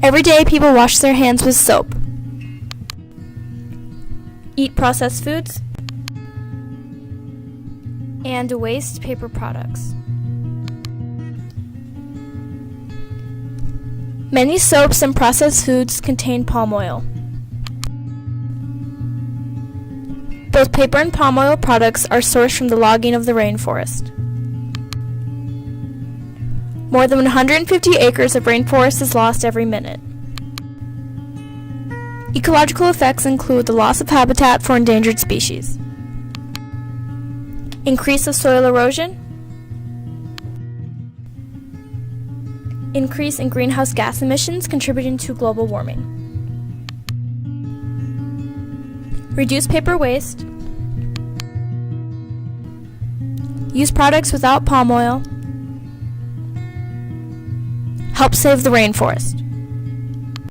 Every day people wash their hands with soap. Eat processed foods. And waste paper products. Many soaps and processed foods contain palm oil. Both paper and palm oil products are sourced from the logging of the rainforest. More than 150 acres of rainforest is lost every minute. Ecological effects include the loss of habitat for endangered species, increase of soil erosion, increase in greenhouse gas emissions contributing to global warming, reduce paper waste, use products without palm oil, help save the rainforest.